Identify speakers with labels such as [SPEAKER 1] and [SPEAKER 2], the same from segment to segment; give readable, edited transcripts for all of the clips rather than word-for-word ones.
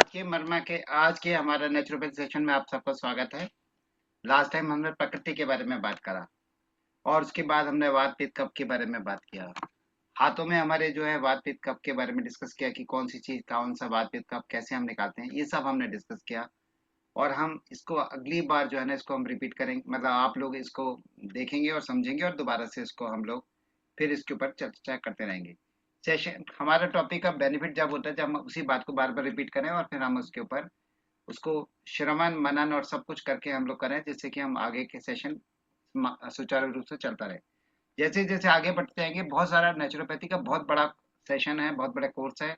[SPEAKER 1] आज के हमारा नेचुरोपैथी सेशन में आप सबका स्वागत है। लास्ट टाइम हमने प्रकृति के बारे में बात करा और उसके बाद हमने वात पित्त कफ के बारे में बात किया। हाथों में हमारे जो है वात पित्त कफ के बारे में डिस्कस किया कि कौन सी चीज कौन सा वात पित्त कफ कैसे हम निकालते हैं, ये सब हमने डिस्कस किया। और हम इसको अगली बार जो है ना इसको हम रिपीट करेंगे, मतलब आप लोग इसको देखेंगे और समझेंगे और दोबारा से इसको हम लोग फिर इसके ऊपर चर्चा करते रहेंगे। सेशन हमारा टॉपिक का बेनिफिट जब होता है जब हम उसी बात को बार बार रिपीट करें और फिर हम उसके ऊपर उसको श्रवण मनन और सब कुछ करके हम लोग करें, जिससे कि हम आगे के सेशन सुचारू रूप से चलता रहे। जैसे जैसे आगे बढ़ते जाएंगे बहुत सारा नेचुरोपैथी का बहुत बड़ा सेशन है, बहुत बड़ा कोर्स है,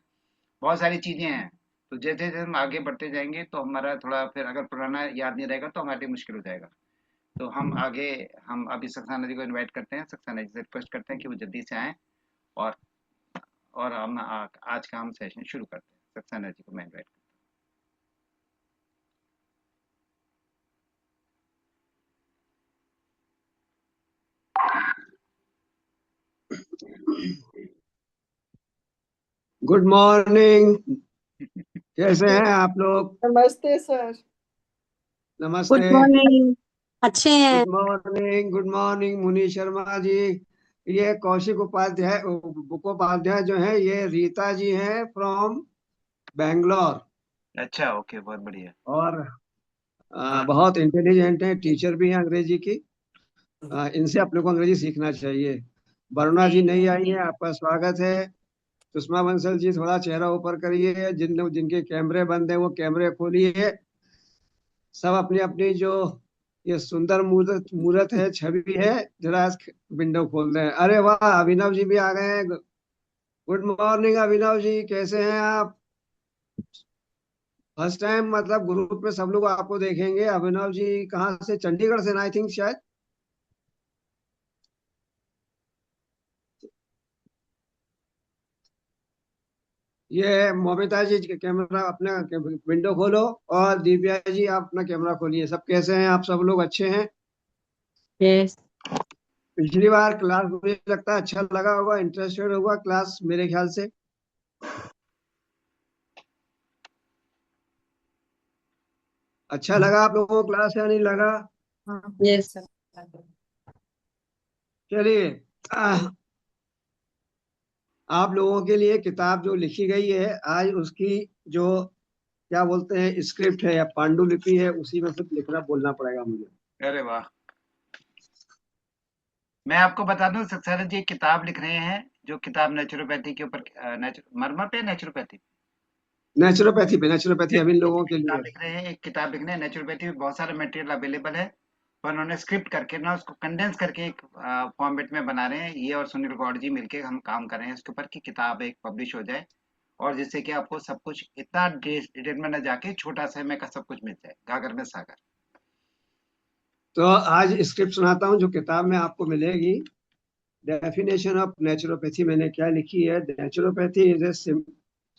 [SPEAKER 1] बहुत सारी चीजें हैं। तो जैसे जैसे हम आगे बढ़ते जाएंगे तो हमारा थोड़ा फिर अगर पुराना याद नहीं रहेगा तो हमारे लिए मुश्किल हो जाएगा। तो हम अभी सक्सेना जी को इनवाइट करते हैं, सक्सेना जी से रिक्वेस्ट करते हैं कि वो जल्दी से आएं और हम आज का हम सेशन शुरू करते हैं। सक्सेना जी को मैं इनवाइट
[SPEAKER 2] गुड मॉर्निंग। कैसे हैं आप लोग?
[SPEAKER 3] नमस्ते सर।
[SPEAKER 2] नमस्ते।
[SPEAKER 4] Good morning. अच्छे हैं।
[SPEAKER 2] गुड मॉर्निंग मुनि शर्मा जी। ये कौशिक उपाध्याय जो है, ये रीता जी हैं फ्रॉम बैंगलोर।
[SPEAKER 1] अच्छा, ओके, बहुत बढ़िया।
[SPEAKER 2] और बहुत इंटेलिजेंट हैं, टीचर भी हैं अंग्रेजी की। इनसे आप लोग को अंग्रेजी सीखना चाहिए। वरुणा जी नहीं आई हैं, आपका स्वागत है। सुषमा बंसल जी थोड़ा चेहरा ऊपर करिए, जिनके कैमरे बंद हैं वो कैमरे खोलिए। सब अपनी अपनी जो ये सुंदर मूर्त मूर्त है, छवि है, जरा विंडो खोल दें। अरे वाह, अभिनव जी भी आ गए हैं। गुड मॉर्निंग अभिनव जी, कैसे हैं आप? फर्स्ट टाइम मतलब ग्रुप में सब लोग आपको देखेंगे। अभिनव जी कहाँ से? चंडीगढ़ से ना, आई थिंक शायद। ये मोमिता जी कैमरा अपना विंडो खोलो। और दिव्या जी आप अपना कैमरा खोलिए। सब कैसे हैं आप? सब लोग अच्छे हैं?
[SPEAKER 4] यस।
[SPEAKER 2] पिछली बार क्लास मुझे लगता है अच्छा लगा होगा, इंटरेस्टेड होगा क्लास मेरे ख्याल से। अच्छा लगा आप लोगों को क्लास या नहीं लगा?
[SPEAKER 4] यस।
[SPEAKER 2] चलिए, आप लोगों के लिए किताब जो लिखी गई है आज, उसकी जो क्या बोलते हैं स्क्रिप्ट है या पांडुलिपि है, उसी में फिर लिखना बोलना पड़ेगा मुझे।
[SPEAKER 1] अरे वाह। मैं आपको बता दूं सक्सेना जी एक किताब लिख रहे हैं, जो किताब नेचुरोपैथी के ऊपर मरमर पे नेचुरोपैथी
[SPEAKER 2] नेचुरोपैथी अभी लोगों के
[SPEAKER 1] किताब
[SPEAKER 2] लिए।
[SPEAKER 1] लिख रहे हैं, एक किताब लिख रहे हैं नेचुरोपैथी में। बहुत सारा मटेरियल अवेलेबल है पर उन्होंने स्क्रिप्ट करके ना उसको कंडेंस करके एक फॉर्मेट में बना रहे हैं। ये और सुनील गौड़ जी मिलके हम काम कर रहे हैं इसके ऊपर कि किताब एक पब्लिश हो जाए और जिससे कि आपको सब कुछ इतना डिटेल में न जाके छोटा सा में का सब कुछ मिल जाए, गागर में सागर।
[SPEAKER 2] तो आज स्क्रिप्ट सुनाता हूँ जो किताब में आपको मिलेगी। डेफिनेशन ऑफ नेचुरोपैथी मैंने क्या लिखी है? Naturopathy is a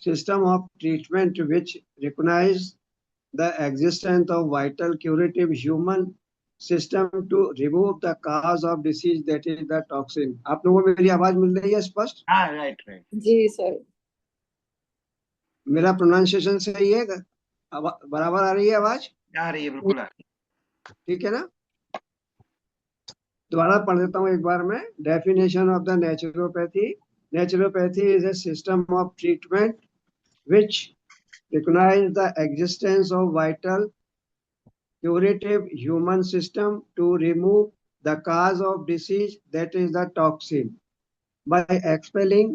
[SPEAKER 2] system of treatment which recognize the existence of vital curative human system to remove the cause of disease, that is the toxin। आप लोगों को मेरी आवाज मिल रही है स्पष्ट?
[SPEAKER 1] हाँ, राइट राइट।
[SPEAKER 3] जी सर।
[SPEAKER 2] मेरा प्रोनाउंसिएशन सही है? बराबर आ रही है आवाज?
[SPEAKER 1] आ रही है, बिल्कुल आ रही
[SPEAKER 2] ठीक है ना? दोबारा पढ़ देता हूँ एक बार में। Definition of the naturopathy. Naturopathy is a system of treatment which recognize the existence of vital curative human system to remove the cause of disease, that is the toxin, by expelling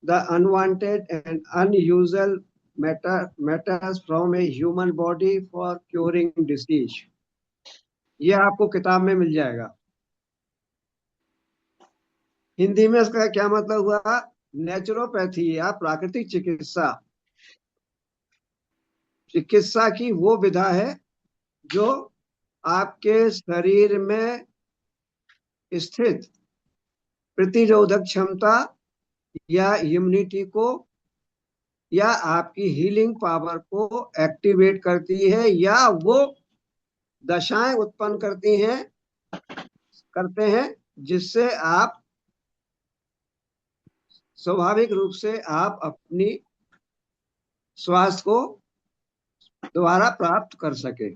[SPEAKER 2] the unwanted and unusual matters from a human body for curing disease। ये आपको किताब में मिल जाएगा। हिंदी में इसका क्या मतलब हुआ? नेचुरोपैथी या प्राकृतिक चिकित्सा, चिकित्सा की वो विधा है जो आपके शरीर में स्थित प्रतिरोधक क्षमता या इम्यूनिटी को या आपकी हीलिंग पावर को एक्टिवेट करती है, या वो दशाएं उत्पन्न करते हैं जिससे आप स्वाभाविक रूप से आप अपनी स्वास्थ्य को दोबारा प्राप्त कर सके।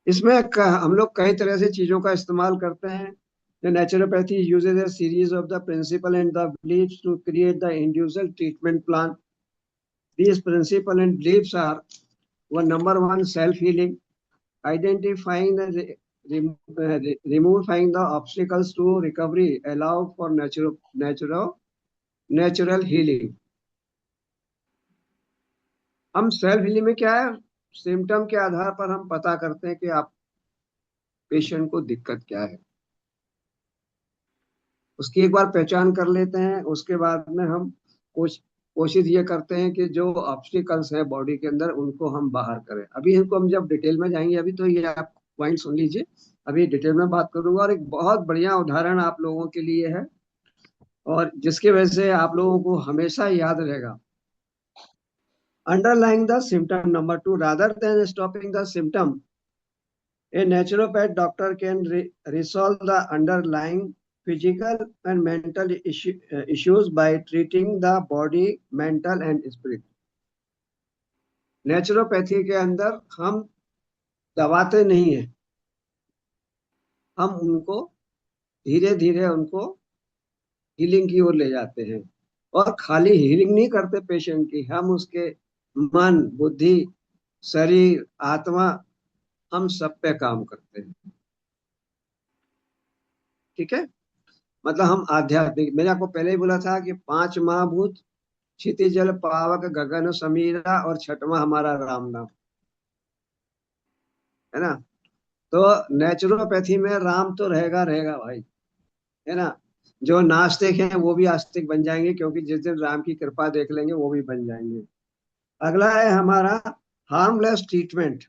[SPEAKER 2] इसमें हम लोग कई तरह से चीजों का इस्तेमाल करते हैं। The naturopathy uses a series of the principle and the beliefs to create the individual treatment plan. These principles and beliefs are number one, self-healing, identifying the removing the obstacles to recovery, allow for natural healing. हम self healing में क्या है, symptom के आधार पर हम पता करते हैं कि आप पेशेंट को दिक्कत क्या है, उसकी एक बार पहचान कर लेते हैं। उसके बाद में हम कोशिश ये करते हैं कि जो ऑब्स्टिकल्स हैं बॉडी के अंदर उनको हम बाहर करें। अभी इनको हम जब डिटेल में जाएंगे, अभी तो ये आप पॉइंट सुन लीजिए, अभी डिटेल में बात करूंगा। और एक बहुत बढ़िया उदाहरण आप लोगों के लिए है और जिसकी वजह से आप लोगों को हमेशा याद रहेगा। Underlying the symptom, number two, rather than stopping the symptom, a naturopath doctor can resolve the underlying physical and mental issues by treating the body, mental and spirit. Naturopathy के अंदर हम दबाते नहीं हैं, हम उनको धीरे धीरे उनको हीलिंग की ओर ले जाते हैं। और खाली हीलिंग नहीं करते पेशेंट की, हम उसके मन, बुद्धि, शरीर, आत्मा, हम सब पे काम करते हैं। ठीक है, मतलब हम आध्यात्मिक, मैंने आपको पहले ही बोला था कि 5 महाभूत, क्षितिज जल पावक गगन समीरा, और छठवां हमारा राम नाम है ना। तो नेचुरोपैथी में राम तो रहेगा रहेगा भाई, है ना। जो नास्तिक हैं वो भी आस्तिक बन जाएंगे, क्योंकि जिस दिन राम की कृपा देख लेंगे वो भी बन जाएंगे। अगला है हमारा harmless treatment.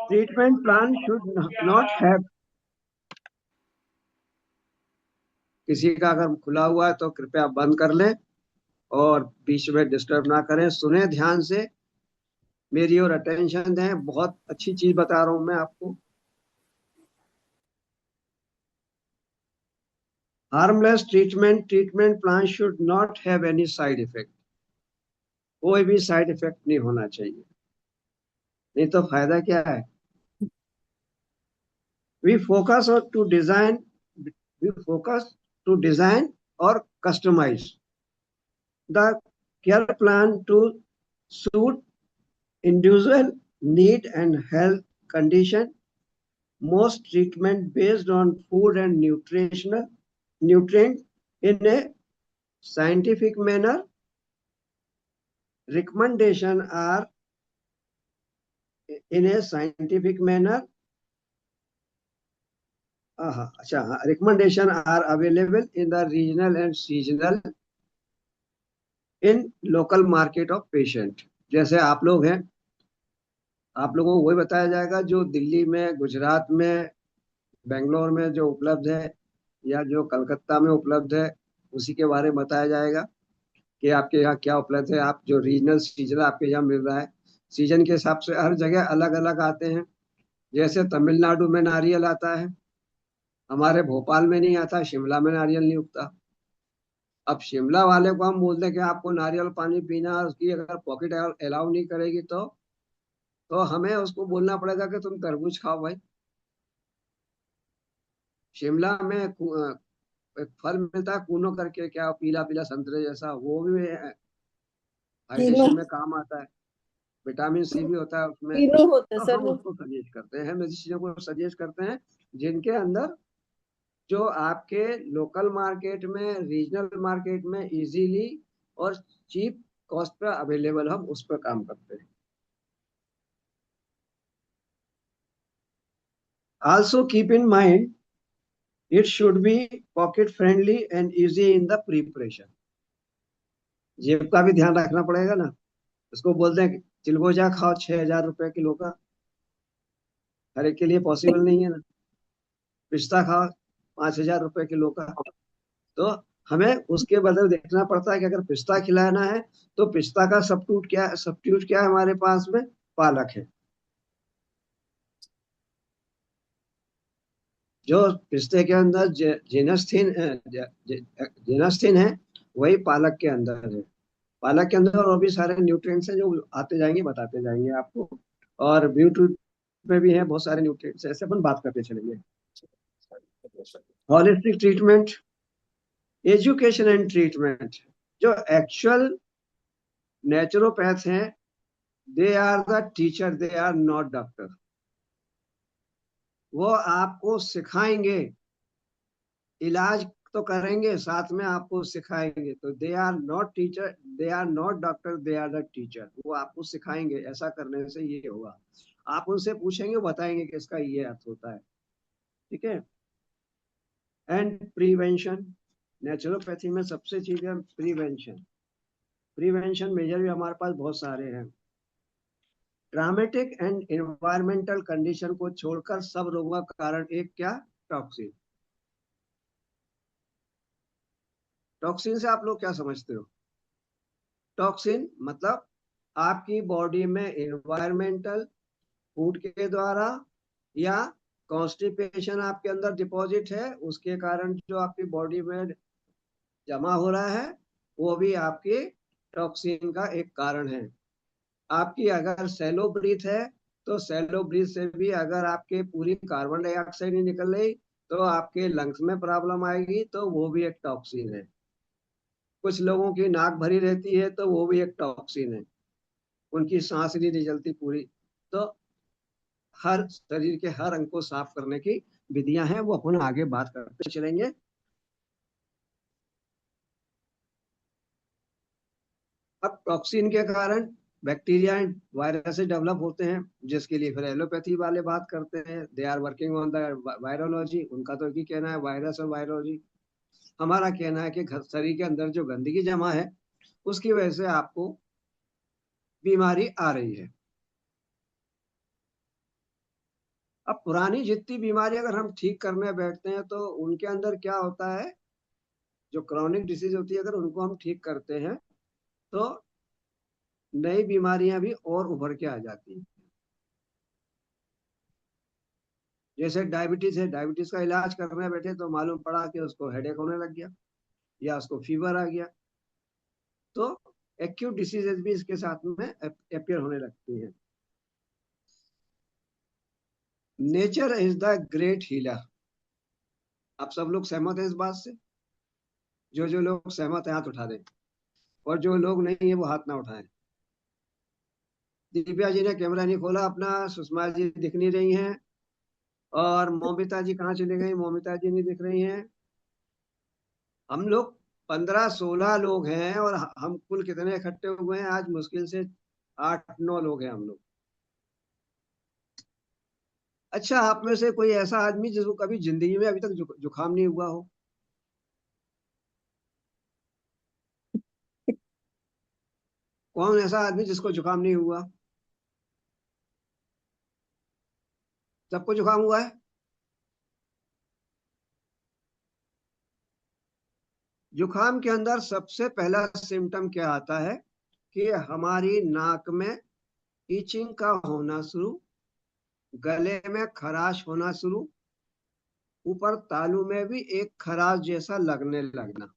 [SPEAKER 2] Treatment plan should not have, किसी का अगर खुला हुआ है तो कृपया बंद कर लें और बीच में डिस्टर्ब ना करें, सुने ध्यान से, मेरी और अटेंशन दें, बहुत अच्छी चीज बता रहा हूं मैं आपको। Harmless treatment plan should not have any side effect, कोई भी साइड इफेक्ट नहीं होना चाहिए, नहीं तो फायदा क्या है। We focus to design we focus to design और customise the care plan to suit individual need and health condition. Most treatment based on food and nutrient in a scientific manner. Recommendation are in a scientific manner. Recommendation are available in the regional and seasonal in local market of patient. जैसे आप लोग हैं, आप लोगों को वही बताया जाएगा जो दिल्ली में, गुजरात में, बेंगलोर में जो उपलब्ध है या जो कलकत्ता में उपलब्ध है, उसी के बारे में बताया जाएगा कि आपके यहाँ क्या उपलब्ध है। आप जो रीजनल सीजन आपके यहाँ मिल रहा है, सीजन के हिसाब से हर जगह अलग अलग आते हैं। जैसे तमिलनाडु में नारियल आता है, हमारे भोपाल में नहीं आता, शिमला में नारियल नहीं उगता। अब शिमला वाले को हम बोलते हैं कि आपको नारियल पानी पीना, उसकी अगर पॉकेट अलाउ नहीं करेगी तो हमें उसको बोलना पड़ेगा कि तुम तरबूज खाओ भाई। शिमला में एक फल मिलता है कूनो करके, क्या पीला पीला संतरे जैसा, वो भी
[SPEAKER 4] तीनों
[SPEAKER 2] हाइड्रेशन में काम आता है, विटामिन सी भी होता है उसमें।
[SPEAKER 4] तीनों होते
[SPEAKER 2] तो
[SPEAKER 4] सर
[SPEAKER 2] हम
[SPEAKER 4] वो।
[SPEAKER 2] उसको सजेस्ट करते हैं, हम ऐसी चीजों को सजेस्ट करते हैं जिनके अंदर जो आपके लोकल मार्केट में, रीजनल मार्केट में इजीली और चीप कॉस्ट पे अवेलेबल, हम उस पर काम करते हैं। Also keep in mind it should be pocket friendly and easy in the preparation. जेब का भी ध्यान रखना पड़ेगा ना। उसको बोलते हैं कि चिलगोजा खाओ 6,000 रुपए किलो का, हर एक के लिए पॉसिबल नहीं है ना। पिस्ता खाओ 5,000 रुपए किलो का। तो हमें उसके बदले देखना पड़ता है कि अगर पिस्ता खिलाना है तो पिस्ता का सब्स्टिट्यूट क्या है हमारे पास में, पालक है। जो पिस्ते के अंदर जेनस्थीन है, वही पालक के अंदर है। पालक के अंदर और भी सारे न्यूट्रिएंट्स हैं जो आते जाएंगे, बताते जाएंगे आपको। और बीटरूट में भी है बहुत सारे न्यूट्रिएंट्स, ऐसे अपन बात करते चलेंगे। Holistic treatment, education and treatment. जो एक्चुअल नेचुरोपैथ हैं, they are the teacher, they are not doctor. वो आपको सिखाएंगे, इलाज तो करेंगे, साथ में आपको सिखाएंगे। तो they are not teacher, they are not doctor, they are the teacher. वो आपको सिखाएंगे ऐसा करने से ये होगा। आप उनसे पूछेंगे, बताएंगे कि इसका ये अर्थ होता है। ठीक है। एंड प्रिवेंशन, नेचुरोपैथी में सबसे चीज है प्रिवेंशन। प्रिवेंशन मेजर भी हमारे पास बहुत सारे हैं। ट्रामेटिक एंड एनवायरमेंटल कंडीशन को छोड़कर सब रोगों का कारण एक क्या? टॉक्सिन। टॉक्सिन से आप लोग क्या समझते हो? टॉक्सिन मतलब आपकी बॉडी में एनवायरमेंटल, फूड के द्वारा, या कॉन्स्टिपेशन आपके अंदर डिपॉजिट है, उसके कारण जो आपकी बॉडी में जमा हो रहा है, वो भी आपके टॉक्सिन का एक कारण है। आपकी अगर सैलो ब्रीथ है, तो सैलो ब्रीथ से भी अगर आपके पूरी कार्बन डाइऑक्साइड नहीं निकल रही, तो आपके लंग्स में प्रॉब्लम आएगी, तो वो भी एक टॉक्सिन है। कुछ लोगों की नाक भरी रहती है, तो वो भी एक टॉक्सिन है, उनकी सांस नहीं निकलती पूरी। तो हर शरीर के हर अंग को साफ करने की विधियां हैं, वो अपन आगे बात करते चलेंगे। अब टॉक्सिन के कारण बैक्टीरिया एंड वायरस डेवलप होते हैं, जिसके लिए फिर एलोपैथी वाले बात करते हैं, they are working on the virology. उनका तो एक ही कहना है, वायरस और वायरोलॉजी। हमारा कहना है कि शरीर के अंदर जो गंदगी जमा है, उसकी वजह से आपको बीमारी आ रही है। अब पुरानी जितनी बीमारी अगर हम ठीक करने बैठते हैं, तो उनके अंदर क्या होता है, जो क्रॉनिक डिसीज होती है, अगर उनको हम ठीक करते हैं, तो नई बीमारियां भी और उभर के आ जाती हैं। जैसे डायबिटीज है, डायबिटीज का इलाज करने बैठे तो मालूम पड़ा कि उसको हेडेक होने लग गया, या उसको फीवर आ गया। तो एक्यूट डिसीजेज भी इसके साथ में अपियर होने लगती हैं। Nature is the great healer. आप सब लोग सहमत हैं इस बात से? जो लोग सहमत हैं हाथ उठा दें, और जो लोग नहीं है वो हाथ ना उठाएं। दिव्या जी ने कैमरा नहीं खोला अपना, सुषमा जी दिख नहीं रही हैं, और मोमिता जी कहाँ चली गई? मोमिता जी नहीं दिख रही हैं। हम लोग 15-16 लोग हैं, और हम कुल कितने इकट्ठे हुए हैं आज? मुश्किल से 8-9 लोग हैं हम लोग। अच्छा, आप में से कोई ऐसा आदमी जिसको कभी जिंदगी में अभी तक जुकाम नहीं हुआ हो? कौन ऐसा आदमी जिसको जुकाम नहीं हुआ? सबको जुकाम हुआ है। जुकाम के अंदर सबसे पहला सिम्टम क्या आता है कि हमारी नाक में ईचिंग का होना शुरू, गले में खराश होना शुरू, ऊपर तालू में भी एक खराश जैसा लगने लगना।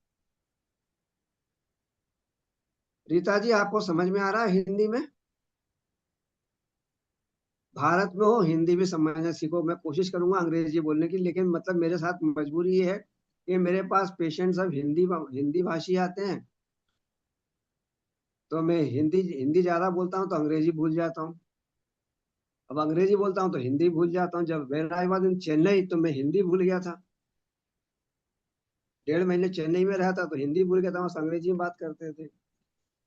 [SPEAKER 2] रीता जी, आपको समझ में आ रहा है हिंदी में? भारत में हो, हिंदी भी समझना सीखो। मैं कोशिश करूंगा अंग्रेजी बोलने की, लेकिन मतलब मेरे साथ मजबूरी ये है कि मेरे पास पेशेंट सब हिंदी हिंदी भाषी आते हैं, तो मैं हिंदी हिंदी ज्यादा बोलता हूँ तो अंग्रेजी भूल जाता हूँ। अब अंग्रेजी बोलता हूँ तो हिंदी भूल जाता हूँ। जब when I was in Chennai, तो मैं हिंदी भूल गया था। 1.5 महीने चेन्नई में रहा था, तो हिंदी भूल गया था, वहाँ अंग्रेजी में बात करते थे।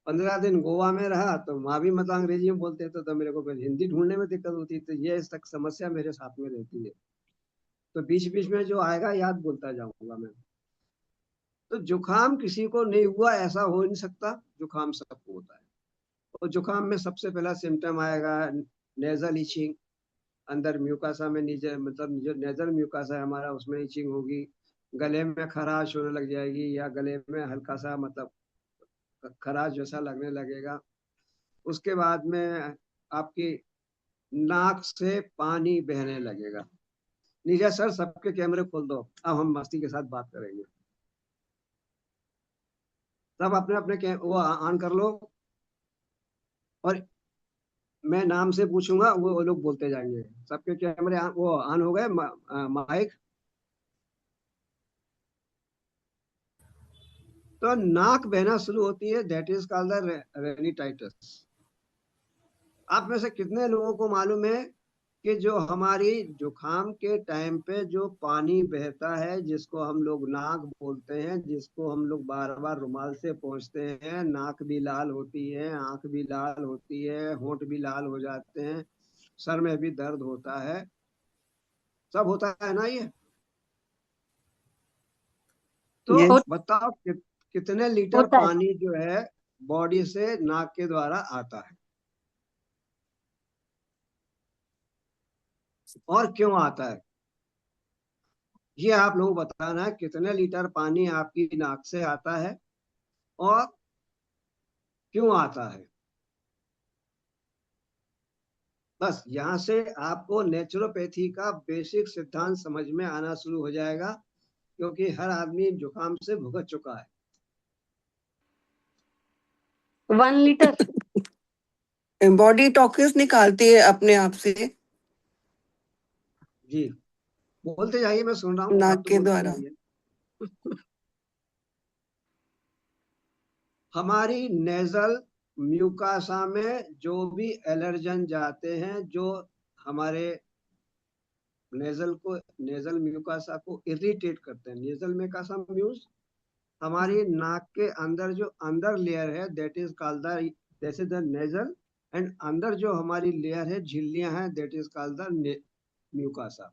[SPEAKER 2] 15 दिन गोवा में रहा, तो वहाँ भी मतलब अंग्रेजी में बोलते थे, तो मेरे को फिर हिंदी ढूंढने में दिक्कत होती। तो ये इस तक समस्या मेरे साथ में रहती है। तो बीच बीच में जो आएगा याद बोलता जाऊंगा मैं। तो जुकाम किसी को नहीं हुआ ऐसा हो नहीं सकता, जुकाम सबको होता है। और जुकाम में सबसे पहला सिम्टम आएगा नेजल इचिंग। अंदर म्यूकासा में, नीचे मतलब जो नेजल म्यूकासा है हमारा, उसमें इचिंग होगी। गले में खराश होने लग जाएगी, या गले में हल्का सा मतलब खराश जैसा लगने लगेगा। उसके बाद में आपकी नाक से पानी बहने लगेगा। नीचे सर सबके कैमरे खोल दो, अब हम मस्ती के साथ बात करेंगे। सब अपने अपने वो ऑन कर लो, और मैं नाम से पूछूंगा, वो लोग बोलते जाएंगे। सबके कैमरे वो ऑन हो गए, माइक। तो नाक बहना शुरू होती है, दैट इज कॉल्ड द रेनिटाइटिस। आप में से कितने लोगों को मालूम है कि जो हमारी जुकाम के टाइम पे जो पानी बहता है, जिसको हम लोग नाक बोलते हैं, जिसको हम लोग बार बार रुमाल से पोंछते हैं, नाक भी लाल होती है, आंख भी लाल होती है, होंठ भी लाल हो जाते हैं, सर में भी दर्द होता है, सब होता है ना ये। तो
[SPEAKER 4] हो,
[SPEAKER 3] यस।
[SPEAKER 2] बताओ कितने लीटर
[SPEAKER 4] होता है।
[SPEAKER 2] पानी जो है बॉडी से नाक के द्वारा आता है, और क्यों आता है? ये आप लोग बताना, कितने लीटर पानी आपकी नाक से आता है और क्यों आता है। बस यहाँ से आपको नेचुरोपैथी का बेसिक सिद्धांत समझ में आना शुरू हो जाएगा, क्योंकि हर आदमी जुकाम से भुगत चुका है।
[SPEAKER 4] 1 लीटर।
[SPEAKER 3] बॉडी टॉक्सिस निकालती है अपने आप से
[SPEAKER 2] जी, बोलते जाइए, मैं सुन रहा हूँ, आप
[SPEAKER 3] नाक
[SPEAKER 2] तो
[SPEAKER 3] के
[SPEAKER 2] बोलते
[SPEAKER 3] द्वारा।
[SPEAKER 2] जाइए। हमारी नेजल म्यूकासा में जो भी एलर्जन जाते हैं, जो हमारे नेजल म्यूकासा को इरिटेट करते हैं, नेजल म्यूकासा म्यूस हमारी नाक के अंदर जो अंदर लेयर है, दैट इज कॉल्ड द, जैसे द नेजल, एंड अंदर जो हमारी लेयर है, झिल्लियां हैं, दैट इज कॉल्ड द म्यूकासा।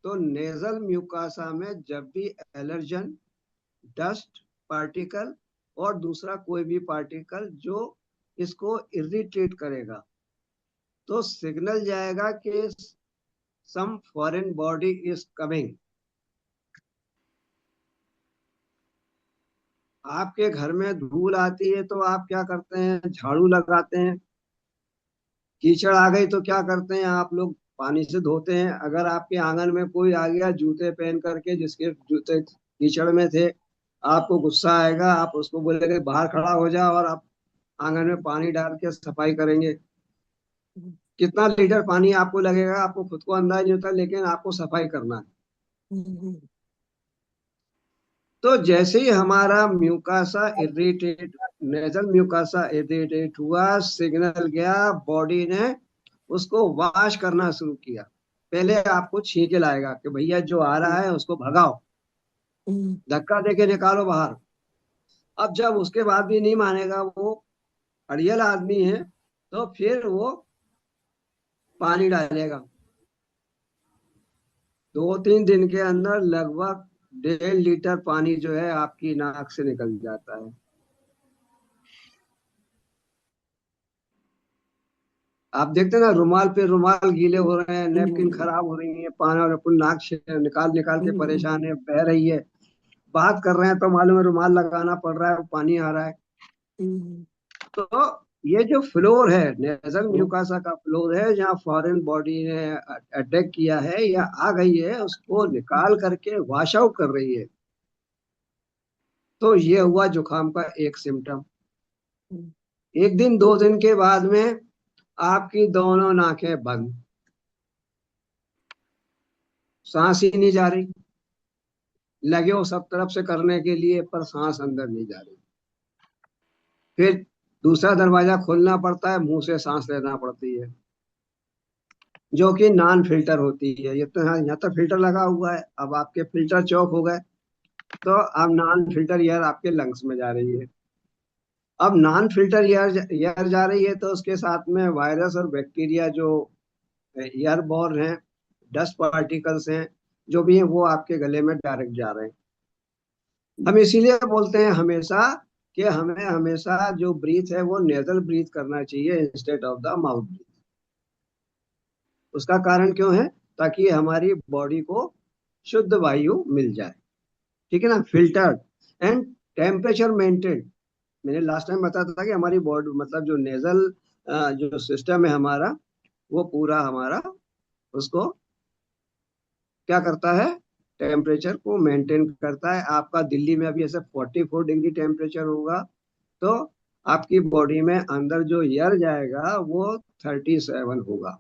[SPEAKER 2] तो नेजल म्यूकासा में जब भी एलर्जन, डस्ट पार्टिकल और दूसरा कोई भी पार्टिकल जो इसको इरिटेट करेगा, तो सिग्नल जाएगा कि some foreign body is coming. आपके घर में धूल आती है तो आप क्या करते हैं? झाड़ू लगाते हैं। कीचड़ आ गई तो क्या करते हैं आप लोग? पानी से धोते हैं। अगर आपके आंगन में कोई आ गया जूते पहन करके, जिसके जूते कीचड़ में थे, आपको गुस्सा आएगा, आप उसको बोलेंगे बाहर खड़ा हो जा, और आप आंगन में पानी डाल के सफाई करेंगे। कितना लीटर पानी आपको लगेगा, आपको खुद को अंदाज नहीं होता, लेकिन आपको सफाई करना है। तो जैसे ही हमारा म्यूकासा इरिटेट, नेजल म्यूकासा इरिटेट हुआ, सिग्नल गया, बॉडी ने उसको वॉश करना शुरू किया। पहले आपको छींके लाएगा कि भैया जो आ रहा है उसको भगाओ, धक्का देके निकालो बाहर। अब जब उसके बाद भी नहीं मानेगा, वो अड़ियल आदमी है, तो फिर वो पानी डालेगा। 2-3 दिन के अंदर लगभग 1.5 लीटर पानी जो है आपकी नाक से निकल जाता है। आप देखते हैं ना, रुमाल पे रुमाल गीले हो रहे हैं, नेपकिन खराब हो रही है, पानी और अपन नाक से निकाल निकाल के परेशान है, बह रही है। बात कर रहे हैं तो मालूम है रुमाल लगाना पड़ रहा है, पानी आ रहा है। तो ये जो फ्लोर है, नेजल म्यूकासा का फ्लोर है, जहाँ फॉरेन बॉडी ने अटैक किया है या आ गई है, उसको निकाल करके वॉश आउट कर रही है। तो ये हुआ जुकाम का एक सिम्टम। 1 दिन 2 दिन के बाद में आपकी दोनों नाकें बंद, सांस ही नहीं जा रही, लगे हो सब तरफ से करने के लिए, पर सांस अंदर नहीं जा रही। फिर दूसरा दरवाजा खोलना पड़ता है, मुंह से सांस लेना पड़ती है, जो कि नॉन फिल्टर होती है। ये तो यहाँ तो फिल्टर लगा हुआ है, अब आपके फिल्टर चौक हो गए, तो अब नॉन फिल्टर एयर आपके लंग्स में जा रही है। अब नॉन फिल्टर एयर जा रही है, तो उसके साथ में वायरस और बैक्टीरिया जो एयरबॉर्न हैं, डस्ट पार्टिकल्स हैं, जो भी हैं, वो आपके गले में डायरेक्ट जा रहे हैं। हम इसीलिए बोलते हैं हमेशा कि हमें हमेशा जो ब्रीथ है वो नेजल ब्रीथ करना चाहिए instead of the mouth breath. उसका कारण क्यों है? ताकि हमारी बॉडी को शुद्ध वायु मिल जाए, ठीक है ना, फिल्टर्ड एंड टेम्परेचर मेंटेन। मैंने लास्ट टाइम बताया था कि हमारी बॉडी, मतलब जो नेजल जो सिस्टम है हमारा, वो पूरा हमारा उसको क्या करता है? टेम्परेचर को मेंटेन करता है। आपका दिल्ली में अभी ऐसे 44 डिग्री टेम्परेचर होगा, तो आपकी बॉडी में अंदर जो एयर जाएगा वो 37 होगा,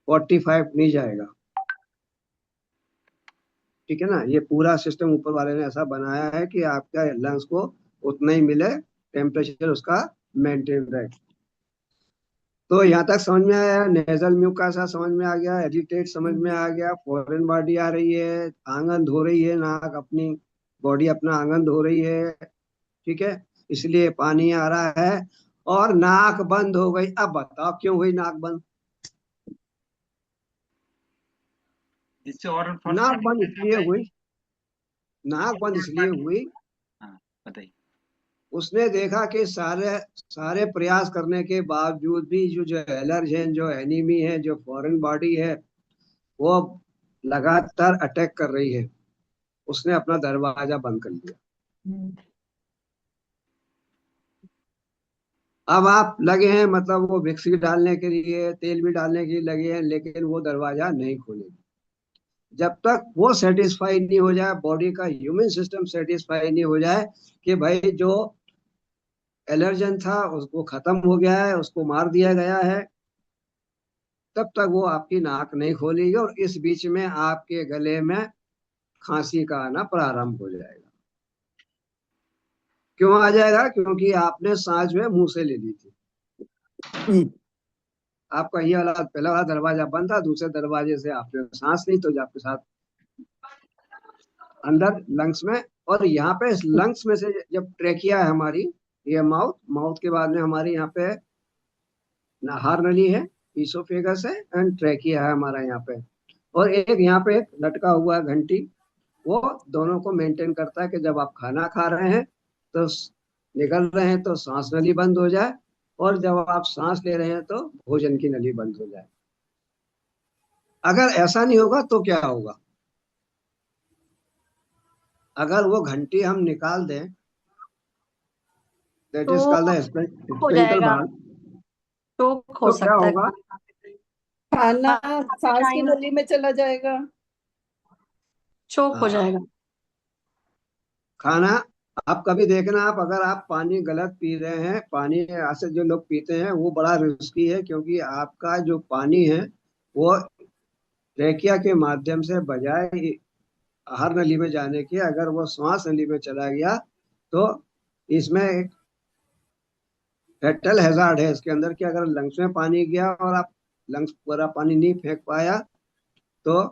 [SPEAKER 2] 45 नहीं जाएगा। ठीक है ना, ये पूरा सिस्टम ऊपर वाले ने ऐसा बनाया है कि आपका लंग्स को उतना ही मिले, टेम्परेचर उसका मेंटेन रहे। तो यहाँ तक समझ में आया, नेजल म्यूकस समझ में आ गया, एजिटेट समझ में आ गया, फॉरेन बॉडी आ रही है, आंगन धो रही है, नाक अपनी बॉडी अपना आंगन धो रही है, ठीक है, इसलिए पानी आ रहा है। और नाक बंद हो गई। अब बताओ क्यों हुई नाक बंद?
[SPEAKER 1] इससे और
[SPEAKER 2] नाक बंद इसलिए हुई, नाक बंद
[SPEAKER 1] फॉरेन
[SPEAKER 2] इसलिए
[SPEAKER 1] बॉडी।
[SPEAKER 2] हुई,
[SPEAKER 1] हाँ, बताइए।
[SPEAKER 2] उसने देखा कि सारे सारे प्रयास करने के बावजूद भी जो जो एलर्जेन, जो एनीमी है, जो फॉरेन बॉडी है, वो लगातार अटैक कर रही है। उसने अपना दरवाजा बंद कर लिया। अब आप लगे हैं, मतलब वो विक्स भी डालने के लिए, तेल भी डालने के लिए लगे हैं, लेकिन वो दरवाजा नहीं खोलेगी। जब तक वो सेटिस्फाई नहीं हो जाए, बॉडी का ह्यूमन सिस्टम सेटिस्फाई नहीं हो जाए कि भाई जो एलर्जन था उसको खत्म हो गया है, उसको मार दिया गया है, तब तक वो आपकी नाक नहीं खोलेगी। और इस बीच में आपके गले में खांसी का आना प्रारंभ हो जाएगा। क्यों आ जाएगा? क्योंकि आपने सांस जो है मुंह से ले ली थी। आपका ये वाला पहला वाला दरवाजा बंद था, दूसरे दरवाजे से आपने सांस ली, तो आपके साथ अंदर लंग्स में, और यहाँ पे लंग्स में से जब ट्रेकिया है हमारी, ये माउथ, माउथ के बाद में हमारी यहाँ पे नाहार नली है, ईसोफेगस है, एंड ट्रेकिया है हमारा यहाँ पे। और एक यहाँ पे एक लटका हुआ है घंटी, वो दोनों को मेंटेन करता है कि जब आप खाना खा रहे हैं तो निकल रहे हैं तो सांस नली बंद हो जाए, और जब आप सांस ले रहे हैं तो भोजन की नली बंद हो जाए। अगर ऐसा नहीं होगा तो क्या होगा? अगर वो घंटी हम निकाल दें, दैट इज
[SPEAKER 4] तो
[SPEAKER 2] कॉल्ड द
[SPEAKER 4] हो
[SPEAKER 2] स्पेंकल
[SPEAKER 4] जाएगा,
[SPEAKER 2] बाल,
[SPEAKER 4] चोक हो
[SPEAKER 2] तो क्या
[SPEAKER 4] सकता है।
[SPEAKER 2] होगा?
[SPEAKER 5] खाना सांस की
[SPEAKER 4] चाइना
[SPEAKER 5] नली में चला जाएगा।
[SPEAKER 4] चोक हो
[SPEAKER 2] हाँ,
[SPEAKER 4] जाएगा।
[SPEAKER 2] खाना। आप कभी देखना, आप अगर आप पानी गलत पी रहे हैं, पानी ऐसे जो लोग पीते हैं वो बड़ा रिस्की है, क्योंकि आपका जो पानी है वो ट्रेकिया के माध्यम से बजाय आहार नली में जाने के, अगर वो श्वास नली में चला गया तो इसमें एक फेटल हैजार्ड है इसके अंदर, कि अगर लंग्स में पानी गया और आप लंग्स पूरा पानी नहीं फेंक पाया तो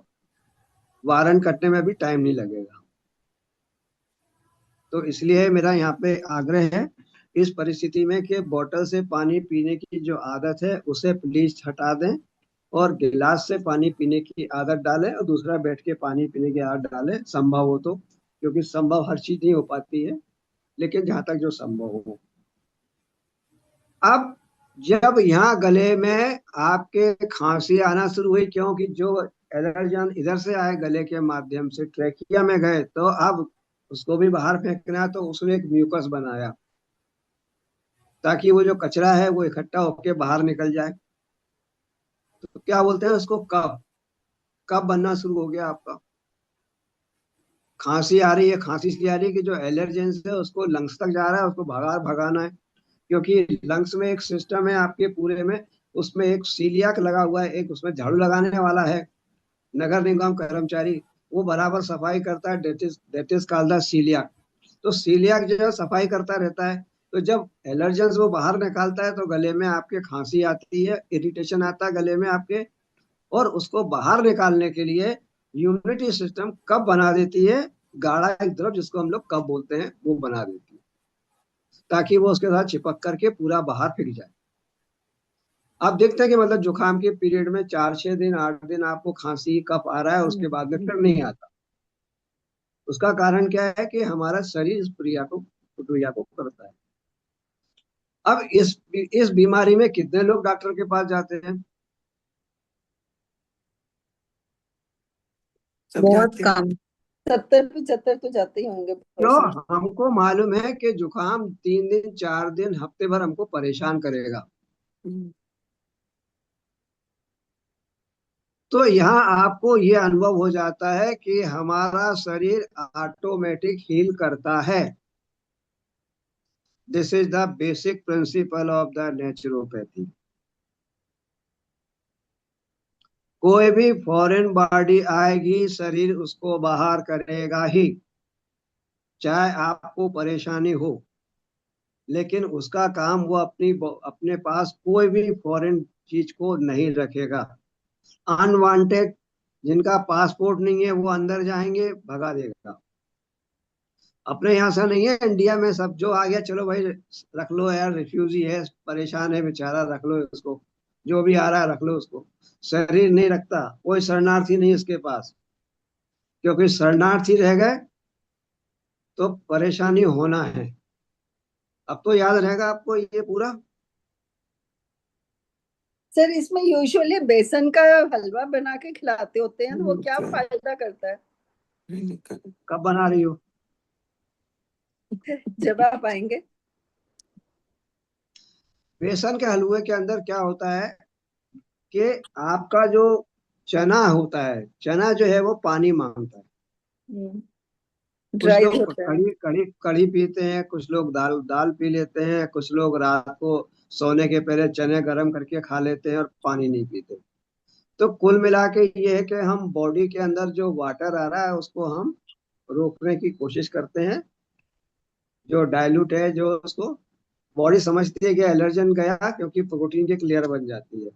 [SPEAKER 2] वारंट कटने में भी टाइम नहीं लगेगा। तो इसलिए मेरा यहाँ पे आग्रह है इस परिस्थिति में कि बोतल से पानी पीने की जो आदत है उसे प्लीज हटा दें, और गिलास से पानी पीने की आदत डालें, और दूसरा बैठ के पानी पीने की आदत डालें, संभव हो तो, क्योंकि संभव हर चीज नहीं हो पाती है, लेकिन जहां तक जो संभव हो। अब जब यहाँ गले में आपके खांसी आना शुरू हुई, क्योंकि जो एलर्जन इधर से आए गले के माध्यम से ट्रेकिया में गए, तो अब उसको भी बाहर फेंकना है, तो उसने एक म्यूकस बनाया ताकि वो जो कचरा है वो इकट्ठा होकर बाहर निकल जाए। तो क्या बोलते हैं उसको, कफ। कफ बनना शुरू हो गया आपका। खांसी आ रही है, खांसी इसलिए आ रही है कि जो एलर्जेन है उसको लंग्स तक जा रहा है, उसको भगाना है। क्योंकि लंग्स में एक सिस्टम है आपके पूरे में, उसमें एक सीलियाक लगा हुआ है, एक उसमें झाड़ू लगाने वाला है, नगर निगम कर्मचारी, वो बराबर सफाई करता है, that is called the coeliac. तो सीलियाक जो है सफाई करता रहता है। तो जब एलर्जेंस वो बाहर निकालता है तो गले में आपके खांसी आती है, इरिटेशन आता है गले में आपके, और उसको बाहर निकालने के लिए इम्यूनिटी सिस्टम कब बना देती है, गाढ़ा एक द्रव जिसको हम लोग कब बोलते हैं वो बना देती है, ताकि वो उसके साथ चिपक करके पूरा बाहर फिर जाए। आप देखते हैं कि मतलब जुकाम के पीरियड में 4-6 दिन 8 दिन आपको खांसी कफ आ रहा है, उसके बाद में फिर नहीं आता। उसका कारण क्या है कि हमारा शरीर इस प्रक्रिया को करता है। अब इस बीमारी में कितने लोग डॉक्टर के पास जाते हैं?
[SPEAKER 3] सब
[SPEAKER 4] बहुत
[SPEAKER 3] जाते हैं।
[SPEAKER 4] कम।
[SPEAKER 5] 70-75 तो जाते ही होंगे
[SPEAKER 2] तो
[SPEAKER 5] परसेंट।
[SPEAKER 2] हमको मालूम है कि जुकाम 3 दिन 4 दिन हफ्ते भर हमको परेशान करेगा। तो यहाँ आपको ये अनुभव हो जाता है कि हमारा शरीर ऑटोमेटिक हील करता है। This is the basic principle of the naturopathy. कोई भी फॉरेन बॉडी आएगी, शरीर उसको बाहर करेगा ही, चाहे आपको परेशानी हो। लेकिन उसका काम वो अपने पास कोई भी फॉरेन चीज को नहीं रखेगा। अनवांटेड, जिनका पासपोर्ट नहीं है वो अंदर जाएंगे, भगा देगा। अपने यहाँ से नहीं है, इंडिया में सब जो आ गया चलो भाई रख लो यार, रिफ्यूजी है, परेशान है बेचारा, रख लो इसको, जो भी आ रहा है रख लो उसको। शरीर नहीं रखता, कोई शरणार्थी नहीं इसके पास, क्योंकि शरणार्थी रह गए तो परेशानी होना है। अब तो याद रहेगा आपको ये पूरा।
[SPEAKER 5] सर इसमें यूजुअली बेसन का हलवा बना के खिलाते होते हैं, तो वो क्या फायदा करता है?
[SPEAKER 2] कब बना रही हो?
[SPEAKER 5] जब आप आएंगे।
[SPEAKER 2] बेसन के हलवे के अंदर क्या होता है कि आपका जो चना होता है, चना जो है वो पानी मांगता है। कुछ
[SPEAKER 5] ड्राई
[SPEAKER 2] लोग
[SPEAKER 5] होता है।
[SPEAKER 2] कढ़ी कढ़ी कढ़ी पीते हैं, कुछ लोग दाल दाल पी लेते हैं, कुछ लोग रात को सोने के पहले चने गरम करके खा लेते हैं और पानी नहीं पीते। तो कुल मिला के ये है कि हम बॉडी के अंदर जो वाटर आ रहा है उसको हम रोकने की कोशिश करते हैं। जो डाइल्यूट है, जो उसको बॉडी समझती है कि एलर्जन गया, क्योंकि प्रोटीन की एक लेयर बन जाती है।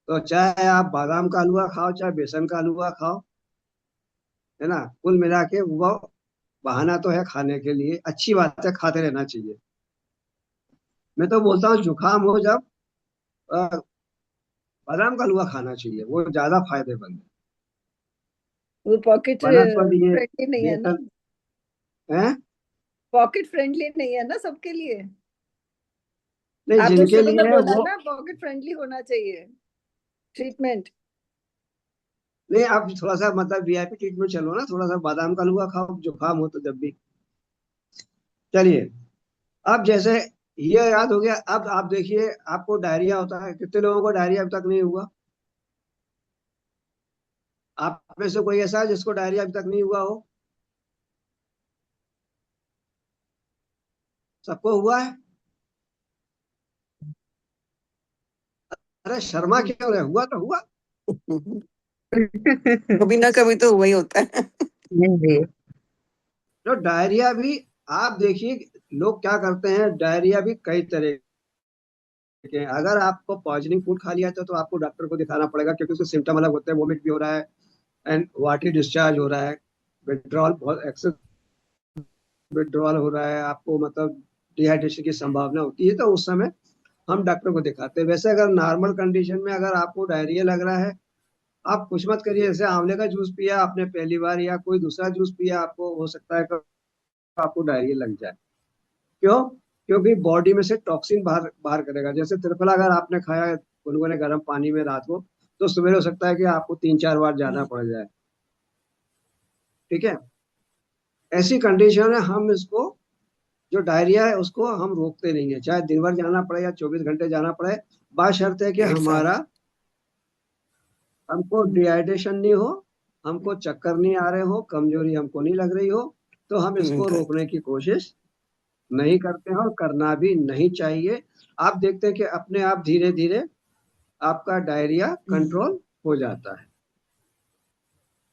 [SPEAKER 2] तो चाहे आप बादाम का हलवा खाओ, चाहे बेसन का हलवा खाओ, है ना, कुल मिला के वो बहाना तो है खाने के लिए, अच्छी बात है, खाते रहना चाहिए। मैं तो बोलता हूँ जुकाम हो जब अ, बादाम का हलवा खाना चाहिए, वो ज्यादा फायदेमंद है।
[SPEAKER 5] वो पॉकेट
[SPEAKER 2] वनस्पति ये
[SPEAKER 5] फ्रेंडली नहीं है ना?
[SPEAKER 2] बेसन है।
[SPEAKER 5] पॉकेट फ्रेंडली नहीं है ना सबके लिए?
[SPEAKER 2] नहीं,
[SPEAKER 5] आपने
[SPEAKER 2] जिनके
[SPEAKER 5] शुरू में
[SPEAKER 2] लिए है
[SPEAKER 5] बोला
[SPEAKER 2] वो।
[SPEAKER 5] ना पॉकेट फ्रेंडली होना चाहिए ट्रीटमेंट।
[SPEAKER 2] नहीं, आप थोड़ा सा मतलब वीआईपी ट्रीटमेंट चलो ना, थोड़ा सा बादाम का हलवा खाओ जुकाम हो तो जब भी। चलिए, अब जैसे ये याद हो गया, अब आप देखिए आपको डायरिया होता है, कितने लोगों को डायरिया अभी तक नहीं हुआ? आप में से कोई ऐसा है जिसको डायरिया अभी तक नहीं हुआ हो? सबको हुआ है? अरे शर्मा क्यों रहे, हुआ तो हुआ।
[SPEAKER 3] कभी ना कभी तो वही होता है।
[SPEAKER 4] जी।
[SPEAKER 2] तो डायरिया भी आप देखिए, लोग क्या करते हैं, डायरिया भी कई तरह के हैं। अगर आपको पॉइजनिंग फूड खा लिया तो आपको डॉक्टर को दिखाना पड़ेगा, क्योंकि उसके सिम्टम अलग होते हैं, वोमिट भी हो रहा है एंड वाटरी डिस्चार्ज हो रहा है, विड्रॉल बहुत एक्सेस विड्रॉल हो रहा है, आपको मतलब डिहाइड्रेशन की संभावना होती है, तो उस समय हम डॉक्टर को दिखाते हैं। वैसे अगर नॉर्मल कंडीशन में अगर आपको डायरिया लग रहा है, आप कुछ मत करिए। जैसे आंवले का जूस पिया आपने पहली बार, या कोई दूसरा जूस पिया, आपको हो सकता है कि आपको डायरिया लग जाए। क्यों? क्योंकि बॉडी में से टॉक्सिन बाहर बाहर करेगा। जैसे त्रिफला अगर आपने खाया है गुनगुने गर्म पानी में रात को, तो सुबह हो सकता है कि आपको 3-4 बार जाना पड़ जाए। ठीक है, ऐसी कंडीशन है, हम इसको जो डायरिया है उसको हम रोकते नहीं है, चाहे दिन भर जाना पड़े या 24 घंटे जाना पड़े। बात शर्त है कि
[SPEAKER 3] पेट साफ।
[SPEAKER 2] हमारा हमको डिहाइड्रेशन नहीं हो, हमको चक्कर नहीं आ रहे हो, कमजोरी हमको नहीं लग रही हो, तो हम इसको
[SPEAKER 3] करेक्ट।
[SPEAKER 2] रोकने की कोशिश नहीं करते हैं और करना भी नहीं चाहिए। आप देखते हैं कि अपने आप धीरे धीरे आपका डायरिया कंट्रोल हो जाता है।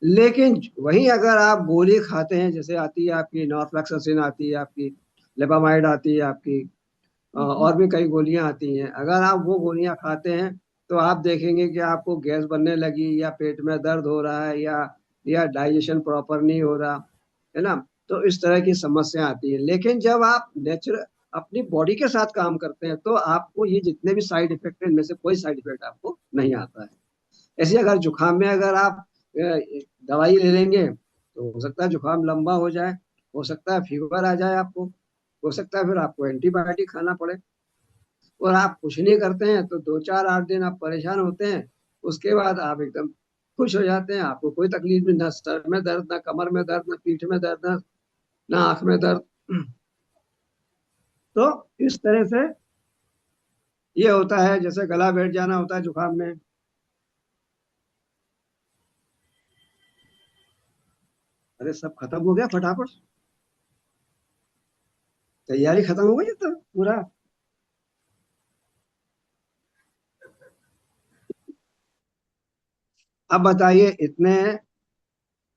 [SPEAKER 2] लेकिन वहीं अगर आप गोली खाते हैं, जैसे आती है आपकी नॉरफ्लैक्सासिन, आती है आपकी लेबामाइड, आती है आपकी और भी कई गोलियां आती हैं, अगर आप वो गोलियां खाते हैं तो आप देखेंगे कि आपको गैस बनने लगी, या पेट में दर्द हो रहा है, या डाइजेशन प्रॉपर नहीं हो रहा है ना। तो इस तरह की समस्या आती है। लेकिन जब आप नेचुरल अपनी बॉडी के साथ काम करते हैं तो आपको ये जितने भी साइड इफेक्ट है, इनमें से कोई साइड इफेक्ट आपको नहीं आता है। ऐसे अगर जुकाम में अगर आप दवाई ले लेंगे तो हो सकता है जुकाम लंबा हो जाए, हो सकता है फीवर आ जाए आपको, हो सकता है फिर आपको एंटीबायोटिक खाना पड़े। और आप कुछ नहीं करते हैं तो 2-4-8 दिन आप परेशान होते हैं, उसके बाद आप एकदम खुश हो जाते हैं, आपको कोई तकलीफ नहीं, ना सर में दर्द, ना कमर में दर्द, ना पीठ में दर्द, ना आंख में दर्द। तो इस तरह से ये होता है। जैसे गला बैठ जाना होता है जुकाम में, अरे सब खत्म हो गया फटाफट, तैयारी खत्म हो गई तो पूरा। अब बताइए इतने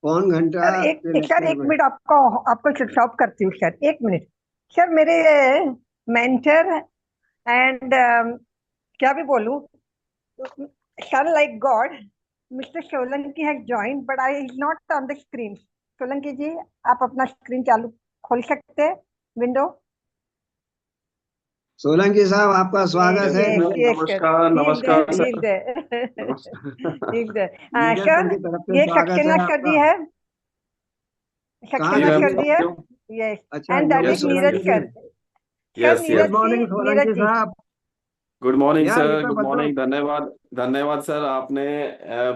[SPEAKER 2] पौन घंटा
[SPEAKER 6] सर
[SPEAKER 2] के
[SPEAKER 6] सर
[SPEAKER 2] लेक्चर
[SPEAKER 6] एक
[SPEAKER 2] में।
[SPEAKER 6] मिनट आपको आपको स्टॉप करती हूँ सर, एक मिनट। सर मेरे मेंटर एंड क्या भी बोलूँ, sir like god, mister Solanki has joined but I is not on the screen. Solanki ji, आप अपना स्क्रीन चालू खोल सकते हैं, विंडो?
[SPEAKER 2] सोलंकी साहब आपका
[SPEAKER 6] Yes,
[SPEAKER 2] स्वागत है।
[SPEAKER 6] yes, yes, sir.
[SPEAKER 7] नमस्कार
[SPEAKER 6] He's there,
[SPEAKER 7] नमस्कार
[SPEAKER 6] he's
[SPEAKER 7] सर।
[SPEAKER 6] there.
[SPEAKER 7] नमस्कार।
[SPEAKER 6] He's there.
[SPEAKER 2] Media
[SPEAKER 6] sir,
[SPEAKER 2] cell की तरफ से
[SPEAKER 6] ये
[SPEAKER 2] स्वागत है
[SPEAKER 6] सक्सेना सर
[SPEAKER 2] आपका।
[SPEAKER 6] जी है,
[SPEAKER 2] कहाँ
[SPEAKER 7] जी
[SPEAKER 6] सक्सेना
[SPEAKER 2] से
[SPEAKER 7] मैम,
[SPEAKER 6] सर
[SPEAKER 2] जी?
[SPEAKER 6] जी है।
[SPEAKER 7] क्यों?
[SPEAKER 6] यस,
[SPEAKER 2] अच्छा,
[SPEAKER 6] and that
[SPEAKER 2] Yogesh
[SPEAKER 7] yes
[SPEAKER 6] is
[SPEAKER 7] sir,
[SPEAKER 6] Neeraj
[SPEAKER 2] Solanki ji.
[SPEAKER 6] Sir. Sir
[SPEAKER 7] yes
[SPEAKER 2] good
[SPEAKER 6] Neeraj
[SPEAKER 7] yes.
[SPEAKER 6] जी,
[SPEAKER 2] मॉर्निंग सोलंकी
[SPEAKER 6] नीरज जी।
[SPEAKER 2] साहब।
[SPEAKER 7] गुड मॉर्निंग
[SPEAKER 2] यार ये
[SPEAKER 7] सर,
[SPEAKER 2] तो
[SPEAKER 7] गुड
[SPEAKER 2] बताओ।
[SPEAKER 7] मॉर्निंग। धन्यवाद धन्यवाद सर। आपने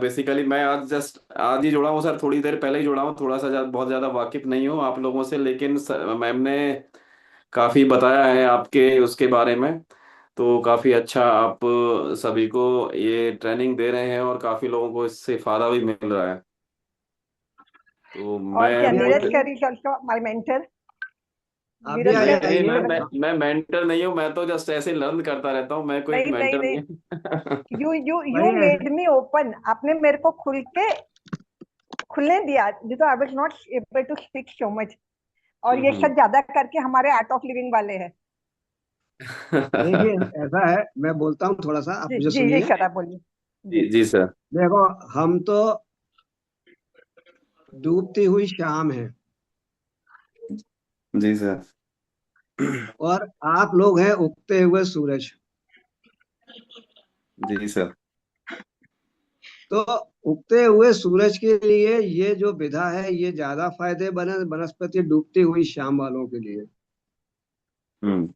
[SPEAKER 7] बेसिकली मैं आज ही जुड़ा हूँ सर, थोड़ी देर पहले ही जुड़ा हूँ। थोड़ा सा बहुत ज़्यादा वाकिफ नहीं हूँ आप लोगों से, लेकिन मैम ने काफ़ी बताया है आपके उसके बारे में। तो काफ़ी अच्छा, आप सभी को ये ट्रेनिंग दे रहे हैं और काफ़ी लोगों को इससे फ़ायदा भी मिल रहा है। तो
[SPEAKER 6] और क्या
[SPEAKER 7] मैं
[SPEAKER 2] अभी
[SPEAKER 6] नीरज
[SPEAKER 7] बहुत
[SPEAKER 2] आइए,
[SPEAKER 6] sir is also my mentor.
[SPEAKER 2] अभी
[SPEAKER 6] नीरज
[SPEAKER 2] आइए
[SPEAKER 7] नहीं
[SPEAKER 6] सर
[SPEAKER 7] नहीं,
[SPEAKER 2] आइए।
[SPEAKER 7] मैं मेंटर नहीं हूँ। मैं तो जस्ट ऐसे लर्न करता रहता हूँ, मैं कोई
[SPEAKER 6] नहीं नहीं
[SPEAKER 7] मेंटर
[SPEAKER 6] नहीं,
[SPEAKER 7] नहीं हूँ।
[SPEAKER 6] यू यू यू
[SPEAKER 2] भाई
[SPEAKER 6] मेड मी ओपन। आपने मेरे को खुलने दिया, तो I was not able to speak so much. और ये सब ज्यादा करके हमारे आर्ट ऑफ लिविंग वाले हैं।
[SPEAKER 2] देखिए, ऐसा है, मैं बोलता हूँ थोड़ा सा, आप
[SPEAKER 6] जी
[SPEAKER 2] मुझे
[SPEAKER 6] जी जी
[SPEAKER 2] सुनिए।
[SPEAKER 6] सर, आप बोलिए
[SPEAKER 7] जी
[SPEAKER 6] जी।
[SPEAKER 7] जी सर।
[SPEAKER 2] देखो, हम तो डूबती हुई शाम है
[SPEAKER 7] जी सर।
[SPEAKER 2] और आप लोग हैं उगते हुए सूरज।
[SPEAKER 7] जी सर।
[SPEAKER 2] तो उगते हुए सूरज के लिए ये जो विधा है ये ज्यादा फायदे बनस्पति डूबती हुई शाम वालों के लिए,
[SPEAKER 7] हम्म।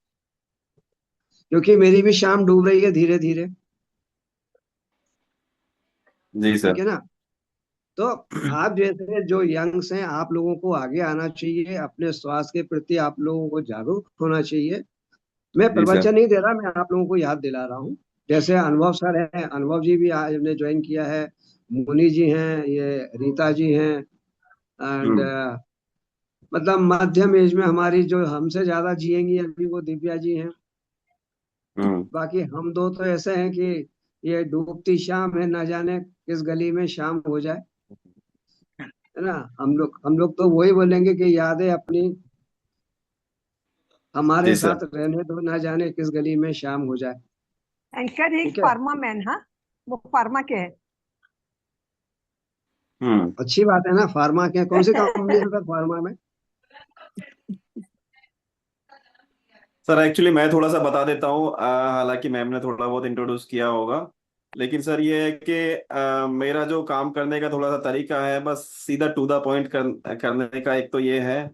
[SPEAKER 2] क्योंकि मेरी भी शाम डूब रही है धीरे धीरे।
[SPEAKER 7] जी
[SPEAKER 2] ठीक
[SPEAKER 7] सर।
[SPEAKER 2] है ना? तो आप जैसे जो यंग्स हैं, आप लोगों को आगे आना चाहिए, अपने स्वास्थ्य के प्रति आप लोगों को जागरूक होना चाहिए। मैं
[SPEAKER 7] जी सर।
[SPEAKER 2] प्रवचन नहीं दे रहा, मैं आप लोगों को याद दिला रहा हूँ। जैसे अनुभव सर हैं, अनुभव जी भी आज ने ज्वाइन किया है। मुनि जी हैं, ये रीता जी हैं। एंड
[SPEAKER 7] हम्म
[SPEAKER 2] मतलब मध्यम एज में हमारी जो हमसे ज्यादा जिएंगी अभी वो दिव्या जी हैं।
[SPEAKER 7] हम्म।
[SPEAKER 2] बाकी हम दो तो ऐसे हैं कि ये डूबती शाम है, ना जाने किस गली में शाम हो जाए। है ना? हम लोग तो वही बोलेंगे कि यादें अपनी हमारे
[SPEAKER 7] जी सर।
[SPEAKER 2] साथ रहने दो, ना जाने किस गली में शाम हो जाए।
[SPEAKER 6] एंड सर इज
[SPEAKER 2] ठीक है,
[SPEAKER 6] फार्मा मैन, हाँ, वो फार्मा के हैं।
[SPEAKER 7] हम्म।
[SPEAKER 2] अच्छी बात है ना। फार्मा के कौन सी कंपनी है सर फार्मा में?
[SPEAKER 7] सर एक्चुअली मैं थोड़ा सा बता देता हूँ, हालांकि मैम ने थोड़ा बहुत इंट्रोड्यूस किया होगा, लेकिन सर ये है कि मेरा जो काम करने का थोड़ा सा तरीका है, बस सीधा टू द पॉइंट करने का एक तो ये है।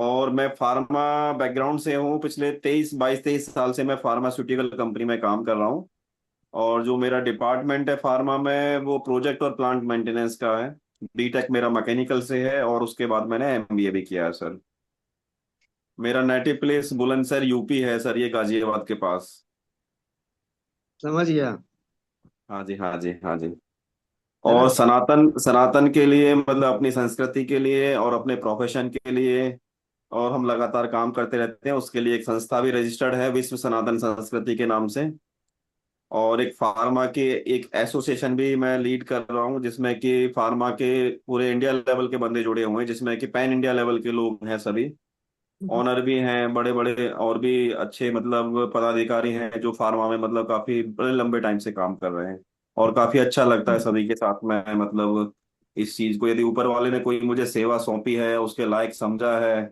[SPEAKER 7] और मैं फार्मा बैकग्राउंड से हूँ, पिछले 23 साल से मैं फार्मास्यूटिकल कंपनी में काम कर रहा हूँ। और जो मेरा डिपार्टमेंट है फार्मा में, वो प्रोजेक्ट और प्लांट मेंटेनेंस का है। बीटेक मेरा मैकेनिकल से है और उसके बाद मैंने एमबीए भी किया है सर। मेरा नेटिव प्लेस बुलंदशहर यूपी है सर, ये गाजियाबाद के पास।
[SPEAKER 2] समझ गया।
[SPEAKER 7] हाँ जी हाँ जी हाँ जी।
[SPEAKER 2] है ना?
[SPEAKER 7] और सनातन सनातन के लिए, मतलब अपनी संस्कृति के लिए और अपने प्रोफेशन के लिए, और हम लगातार काम करते रहते हैं उसके लिए, एक संस्था भी रजिस्टर्ड है विश्व सनातन संस्कृति के नाम से। और एक फार्मा के एक एसोसिएशन भी मैं लीड कर रहा हूँ, जिसमें कि फार्मा के पूरे इंडिया लेवल के बंदे जुड़े हुए हैं, जिसमें कि पैन इंडिया लेवल के लोग हैं सभी। ऑनर भी हैं बड़े बड़े, और भी अच्छे मतलब पदाधिकारी हैं जो फार्मा में मतलब काफी बड़े लंबे टाइम से काम कर रहे हैं। और काफी अच्छा लगता है सभी के साथ में, मतलब इस चीज को, यदि ऊपर वाले ने कोई मुझे सेवा सौंपी है, उसके लायक समझा है,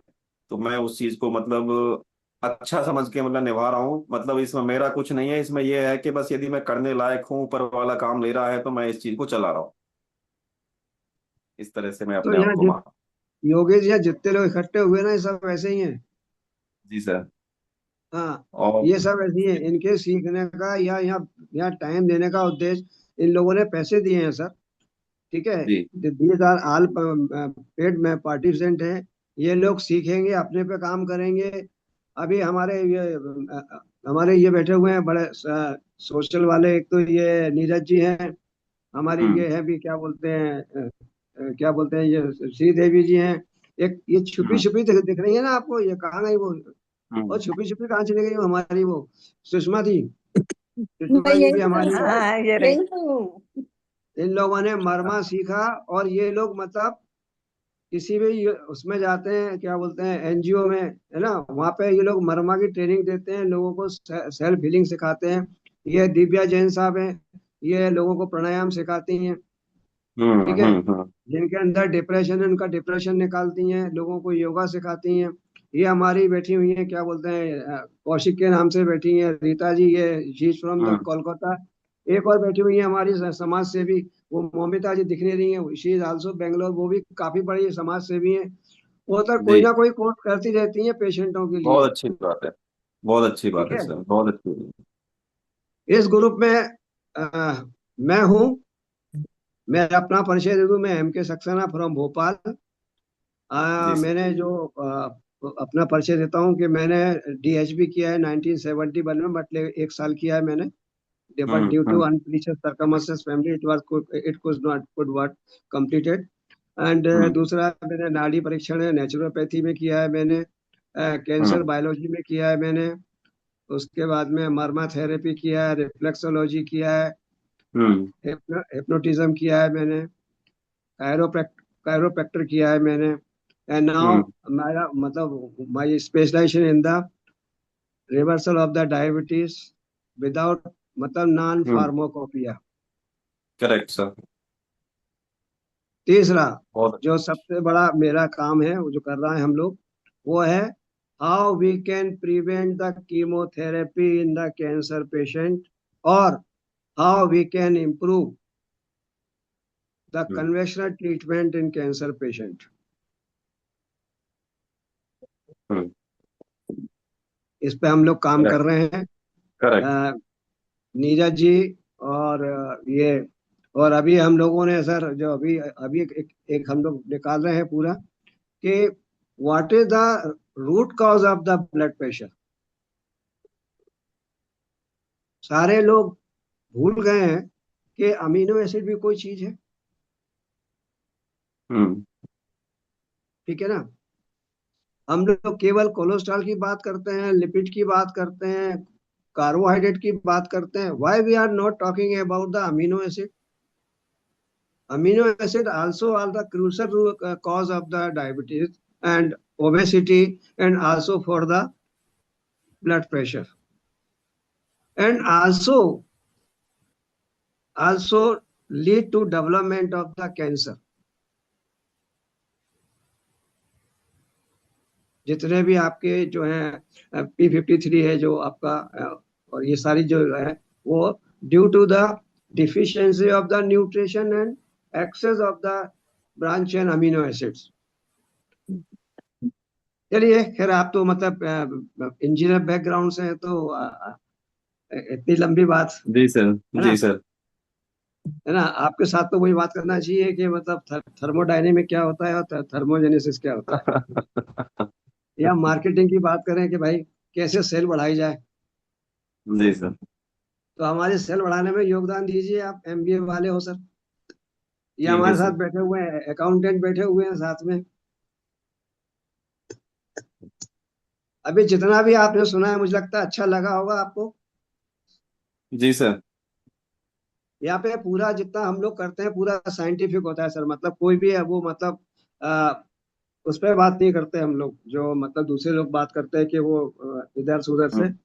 [SPEAKER 7] तो मैं उस चीज को मतलब अच्छा समझ के मतलब निभा रहा हूँ। मतलब इसमें मेरा कुछ नहीं है, इसमें यह है कि बस यदि मैं करने लायक हूँ, ऊपर वाला काम ले रहा है, तो मैं इस चीज को चला रहा हूँ। इस तरह से मैं
[SPEAKER 2] तो
[SPEAKER 7] अपने आप
[SPEAKER 2] यहाँ
[SPEAKER 7] को मान।
[SPEAKER 2] योगेश, यहाँ जितने लोग इकट्ठे हुए ना ये सब वैसे ही हैं।
[SPEAKER 7] जी सर।
[SPEAKER 2] हाँ,
[SPEAKER 7] और
[SPEAKER 2] ये सब ऐसी है। इनके सीखने का या यहाँ यहाँ टाइम देने का उद्देश्य, इन लोगों ने पैसे दिए हैं सर। ठीक है,
[SPEAKER 7] जी
[SPEAKER 2] दीज आर ऑल पेड में पार्टिसिपेंट हैं। ये लोग सीखेंगे, अपने पे काम करेंगे। अभी हमारे ये बैठे हुए हैं बड़े सोशल वाले। एक तो ये नीरज जी हैं, हमारी
[SPEAKER 7] हम्म
[SPEAKER 2] ये है भी क्या बोलते हैं, क्या बोलते हैं, ये श्रीदेवी जी हैं। एक ये छुपी छुपी दिख रही है ना आपको, ये कहाँ गई वो? और छुपी छुपी कहाँ चली गई वो हमारी वो सुषमा थी,
[SPEAKER 5] मैं
[SPEAKER 2] सुषमा जी भी
[SPEAKER 5] यही हूँ
[SPEAKER 2] हमारी।
[SPEAKER 5] सर,
[SPEAKER 6] हाँ ये रही।
[SPEAKER 5] यही हूँ।
[SPEAKER 2] इन लोगों ने मरमा सीखा, और ये लोग मतलब किसी भी उसमें जाते हैं, क्या बोलते हैं, एनजीओ में, है ना, वहाँ पे ये लोग मरमा की ट्रेनिंग देते हैं, लोगों को सेल्फ हीलिंग सिखाते हैं। ये दिव्या जैन साहब हैं, ये लोगों को प्राणायाम सिखाती हैं। ठीक है। जिनके अंदर डिप्रेशन है उनका डिप्रेशन निकालती हैं, लोगों को योगा सिखाती हैं। ये हमारी बैठी हुई हैं, क्या बोलते हैं, कौशिक के नाम से बैठी हैं, रीता जी, ये she is from the Kolkata. एक और बैठी हुई है हमारी समाज सेवी, वो मोमिता जी दिख नहीं रही है, शी इज आल्सो बेंगलोर, वो भी काफी बड़ी समाज सेवी है। वो तो कोई
[SPEAKER 7] जी,
[SPEAKER 2] ना कोई कोर्स करती रहती है पेशेंटों के लिए।
[SPEAKER 7] बहुत अच्छी बात है, बहुत अच्छी
[SPEAKER 2] ठीक
[SPEAKER 7] बात है
[SPEAKER 2] है।
[SPEAKER 7] सर, बहुत अच्छी बात है।
[SPEAKER 2] इस ग्रुप में मैं हूँ। मैं अपना परिचय दे दूं, मैं M K Saxena from Bhopal.
[SPEAKER 7] जी सर।
[SPEAKER 2] मैंने जो अपना परिचय देता हूँ कि मैंने डीएचबी किया है 1971 में, मतलब 1 साल किया है मैंने, but due to
[SPEAKER 7] hmm
[SPEAKER 2] unpleasant circumstances family it could not could work completed. And
[SPEAKER 7] hmm
[SPEAKER 2] दूसरा मैंने नाड़ी परीक्षण है नेचुरोपैथी में किया है मैंने, कैंसर
[SPEAKER 7] हम्म
[SPEAKER 2] बायोलॉजी में किया है मैंने, उसके बाद में मर्मा थेरेपी किया है, रिफ्लेक्सोलॉजी किया है,
[SPEAKER 7] हम्म
[SPEAKER 2] हिप्नोटिज्म किया है मैंने, कायरोप्रैक्टर किया है मैंने। एंड नाउ
[SPEAKER 7] हम्म
[SPEAKER 2] मेरा मतलब my specialization in the reversal of the diabetes without मतलब non
[SPEAKER 7] hmm
[SPEAKER 2] pharmacopoeia.
[SPEAKER 7] Correct sir.
[SPEAKER 2] तीसरा
[SPEAKER 7] बहुत।
[SPEAKER 2] जो सबसे बड़ा मेरा काम है, वो जो कर रहा है हम लोग, वो है how we can prevent the chemotherapy in the cancer patient, और how we can improve the
[SPEAKER 7] hmm
[SPEAKER 2] conventional treatment in cancer patient.
[SPEAKER 7] हम्म
[SPEAKER 2] इस पे हम लोग काम कर
[SPEAKER 7] करेक्ट
[SPEAKER 2] रहे हैं।
[SPEAKER 7] करेक्ट।
[SPEAKER 2] अ, नीरज जी और ये, और अभी हम लोगों ने सर जो अभी अभी एक हम लोग निकाल रहे हैं पूरा, कि what is the root cause of the blood pressure. सारे लोग भूल गए हैं कि अमीनो एसिड भी कोई चीज है।
[SPEAKER 7] हम्म
[SPEAKER 2] ठीक है ना। हम लोग केवल कोलेस्ट्रॉल की बात करते हैं, लिपिड की बात करते हैं, कार्बोहाइड्रेट की बात करते हैं, why we are not talking about the amino acid. Amino acid also are the crucial cause of the diabetes and obesity, and also for the blood pressure, and also lead to development of the cancer. जितने भी आपके जो है P53 है जो आपका, और ये सारी जो है, वो due to the deficiency of the nutrition and excess of the branch and amino acids. चलिए, खैर आप तो मतलब इंजीनियर बैकग्राउंड से हैं, तो इतनी लंबी बात,
[SPEAKER 7] जी सर।
[SPEAKER 2] है
[SPEAKER 7] जी
[SPEAKER 2] ना,
[SPEAKER 7] सर।
[SPEAKER 2] है ना, आपके साथ तो वही बात करना चाहिए कि मतलब थर्मोडायनेमिक क्या होता है और थर्मोजेनेसिस क्या होता है, या मार्केटिंग की बात करें कि भाई कैसे सेल बढ़ाई जाए।
[SPEAKER 7] जी सर।
[SPEAKER 2] तो हमारे सेल बढ़ाने में योगदान दीजिए, आप एमबीए वाले हो सर। ये
[SPEAKER 7] ठीक है
[SPEAKER 2] हमारे साथ
[SPEAKER 7] सर।
[SPEAKER 2] बैठे हुए हैं अकाउंटेंट, बैठे हुए हैं साथ में। अभी जितना भी आपने सुना है, मुझे लगता है अच्छा लगा होगा आपको।
[SPEAKER 7] जी सर।
[SPEAKER 2] यहाँ पे पूरा जितना हम लोग करते हैं पूरा साइंटिफिक होता है सर, मतलब कोई भी है वो मतलब उस पर बात नहीं करते हम लोग, जो मतलब दूसरे लोग बात करते हैं कि वो इधर से उधर से।
[SPEAKER 7] हम्म,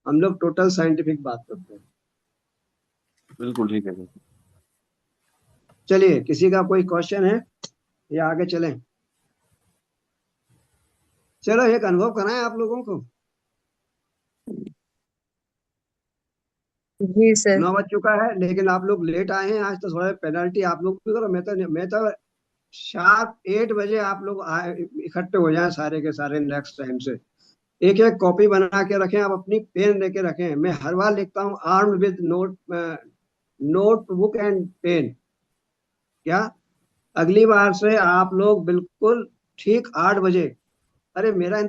[SPEAKER 2] हम लोग टोटल साइंटिफिक बात करते हैं।
[SPEAKER 7] बिल्कुल ठीक है सर।
[SPEAKER 2] चलिए, किसी का कोई क्वेश्चन है या आगे चलें? चलो, एक अनुभव कराएं आप लोगों को।
[SPEAKER 4] जी सर।
[SPEAKER 2] 9 बज चुका है, लेकिन आप लोग लेट आए हैं आज, तो थोड़ा पेनल्टी आप लोग भी करो। मैं तो शार्प 8 बजे आप लोग आए, इकट्ठे हो जाएं सारे के सारे नेक्स्ट टाइम से। एक एक कॉपी बना के रखें, आप अपनी पेन लेके रखें। मैं हर बार लिखता हूँ armed with notebook and pen. क्या, अगली बार से आप लोग बिल्कुल ठीक 8 बजे, अरे मेरा